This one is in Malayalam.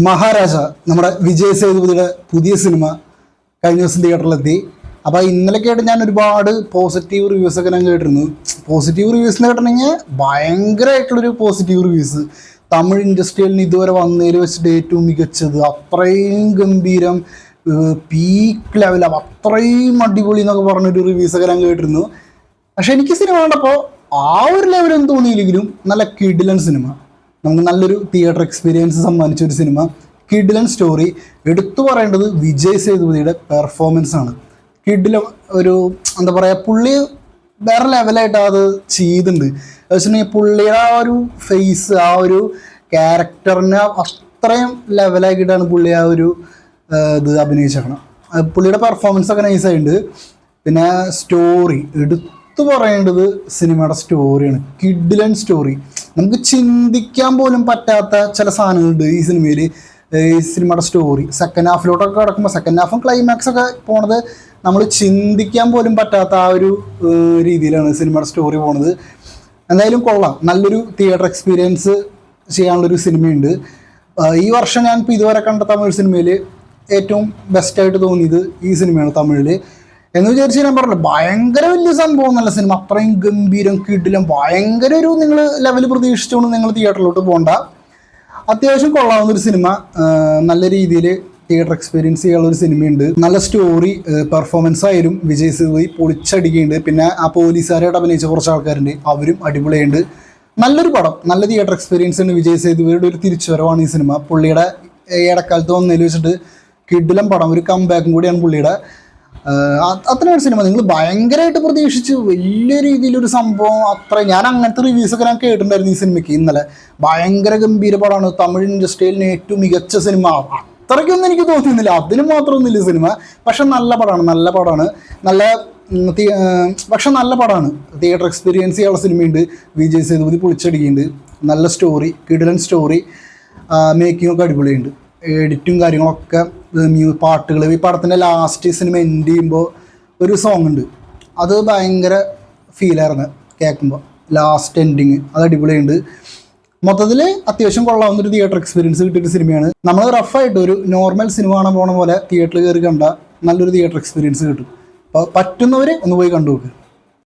മഹാരാജ നമ്മുടെ വിജയ് സേതുപതിയുടെ പുതിയ സിനിമ കഴിഞ്ഞ ദിവസം തിയേറ്ററിലെത്തി. അപ്പോൾ ഇന്നലെയൊക്കെയായിട്ട് ഞാൻ ഒരുപാട് പോസിറ്റീവ് റിവ്യൂസൊക്കെ ഞാൻ കേട്ടിരുന്നു. പോസിറ്റീവ് റിവ്യൂസ് എന്ന് കേട്ടിട്ടുണ്ടെങ്കിൽ ഭയങ്കരമായിട്ടുള്ളൊരു പോസിറ്റീവ് റിവ്യൂസ്. തമിഴ് ഇൻഡസ്ട്രിയിൽ ഇതുവരെ വന്നതിൽ വെച്ചിട്ട് ഏറ്റവും മികച്ചത്, അത്രയും ഗംഭീരം, പീക്ക് ലെവൽ, അത്രയും അടിപൊളി എന്നൊക്കെ പറഞ്ഞൊരു റിവ്യൂസൊക്കെ ഞാൻ കേട്ടിരുന്നു. പക്ഷെ എനിക്ക് സിനിമ കണ്ടപ്പോൾ ആ ഒരു ലെവലൊന്നും തോന്നിയില്ലെങ്കിലും നല്ല കിടിലൻ സിനിമ, നമുക്ക് നല്ലൊരു തിയേറ്റർ എക്സ്പീരിയൻസ് സമ്മാനിച്ച ഒരു സിനിമ, കിടിലൻ സ്റ്റോറി. എടുത്തു പറയേണ്ടത് വിജയ് സേതുപതിയുടെ പെർഫോമൻസ് ആണ്. കിടിലൻ ഒരു എന്താ പറയുക, പുള്ളി വേറെ ലെവലായിട്ട് അത് ചെയ്തിട്ടുണ്ട്. വെച്ചിട്ടുണ്ടെങ്കിൽ പുള്ളിയുടെ ആ ഒരു ഫേസ്, ആ ഒരു ക്യാരക്ടറിനെ അത്രയും ലെവലാക്കിയിട്ടാണ് പുള്ളി ആ ഒരു ഇത് അഭിനയിച്ചേക്കണം. പുള്ളിയുടെ പെർഫോമൻസ് ഒക്കെ നൈസായിട്ടുണ്ട്. പിന്നെ സ്റ്റോറി എടുത്തു പറയേണ്ടത് സിനിമയുടെ സ്റ്റോറിയാണ്. കിടിലൻ സ്റ്റോറി, നമുക്ക് ചിന്തിക്കാൻ പോലും പറ്റാത്ത ചില സാധനങ്ങളുണ്ട് ഈ സിനിമയിൽ. ഈ സിനിമയുടെ സ്റ്റോറി സെക്കൻഡ് ഹാഫിലോട്ടൊക്കെ കിടക്കുമ്പോൾ, സെക്കൻഡ് ഹാഫും ക്ലൈമാക്സ് ഒക്കെ പോണത് നമ്മൾ ചിന്തിക്കാൻ പോലും പറ്റാത്ത ആ ഒരു രീതിയിലാണ് സിനിമയുടെ സ്റ്റോറി പോണത്. എന്തായാലും കൊള്ളാം, നല്ലൊരു തിയേറ്റർ എക്സ്പീരിയൻസ് ചെയ്യാനുള്ളൊരു സിനിമയുണ്ട്. ഈ വർഷം ഞാൻ ഇപ്പോൾ ഇതുവരെ കണ്ട തമിഴ് സിനിമയിൽ ഏറ്റവും ബെസ്റ്റായിട്ട് തോന്നിയത് ഈ സിനിമയാണ് തമിഴിൽ. എന്ന് വിചാരിച്ച് ഞാൻ പറഞ്ഞില്ല, ഭയങ്കര വലിയ സംഭവം നല്ല സിനിമ, അത്രയും ഗംഭീരം, കിടിലം, ഭയങ്കര ഒരു നിങ്ങൾ ലെവൽ പ്രതീക്ഷിച്ചുകൊണ്ട് നിങ്ങൾ തിയേറ്ററിലോട്ട് പോകണ്ട. അത്യാവശ്യം കൊള്ളാവുന്നൊരു സിനിമ, നല്ല രീതിയിൽ തിയേറ്റർ എക്സ്പീരിയൻസ് ചെയ്യാനുള്ളൊരു സിനിമയുണ്ട്. നല്ല സ്റ്റോറി, പെർഫോമൻസ് ആയാലും വിജയ് സേതുപതി പൊളിച്ചടിക്കുന്നുണ്ട്. പിന്നെ ആ പോലീസുകാരായിട്ട് അഭിനയിച്ച കുറച്ച് ആൾക്കാരുണ്ട്, അവരും അടിപൊളിയുണ്ട്. നല്ലൊരു പടം, നല്ല തിയേറ്റർ എക്സ്പീരിയൻസ് ഉണ്ട്. വിജയ് സേതുപതിയുടെ ഒരു തിരിച്ചുവരവാണ് ഈ സിനിമ. പുള്ളിയുടെ ഇടക്കാലത്ത് വന്നതിൽ വെച്ചിട്ട് കിടിലം പടം, ഒരു കംബാക്കും കൂടിയാണ് പുള്ളിയുടെ. അത്രയൊരു സിനിമ നിങ്ങൾ ഭയങ്കരമായിട്ട് പ്രതീക്ഷിച്ച് വലിയ രീതിയിലൊരു സംഭവം, അത്ര ഞാൻ അങ്ങനത്തെ റിവ്യൂസൊക്കെ ഞാൻ കേട്ടിട്ടുണ്ടായിരുന്നു ഈ സിനിമയ്ക്ക് ഇന്നലെ. ഭയങ്കര ഗംഭീര പടമാണ്, തമിഴ് ഇൻഡസ്ട്രിയിൽ ഏറ്റവും മികച്ച സിനിമ, അത്രയ്ക്കൊന്നും എനിക്ക് തോന്നുന്നില്ല, അതിന് മാത്രമൊന്നുമില്ല സിനിമ. പക്ഷെ നല്ല പടമാണ്, നല്ല പടമാണ്, നല്ല പക്ഷെ നല്ല പടമാണ്. തിയേറ്റർ എക്സ്പീരിയൻസ് ചെയ്യാനുള്ള സിനിമയുണ്ട്. വിജയ് സേതുപതി പൊളിച്ചടിക്കുന്നുണ്ട്. നല്ല സ്റ്റോറി, കിടിലൻ സ്റ്റോറി, മേക്കിങ്ങൊക്കെ അടിപൊളിയുണ്ട്. എഡിറ്റും കാര്യങ്ങളൊക്കെ, പാട്ടുകൾ. ഈ പടത്തിൻ്റെ ലാസ്റ്റ് സിനിമ എൻഡ് ചെയ്യുമ്പോൾ ഒരു സോങ് ഉണ്ട്, അത് ഭയങ്കര ഫീലായിരുന്നു കേൾക്കുമ്പോൾ. ലാസ്റ്റ് എൻഡിങ് അത് അടിപൊളിയുണ്ട്. മൊത്തത്തിൽ അത്യാവശ്യം കൊള്ളാവുന്നൊരു തിയേറ്റർ എക്സ്പീരിയൻസ് കിട്ടിയൊരു സിനിമയാണ്. നമ്മൾ റഫായിട്ട് ഒരു നോർമൽ സിനിമ കാണാൻ പോണ പോലെ തിയേറ്ററിൽ കയറി കണ്ട നല്ലൊരു തിയേറ്റർ എക്സ്പീരിയൻസ് കിട്ടും. അപ്പോൾ പറ്റുന്നവർ ഒന്ന് പോയി കണ്ടു നോക്ക്.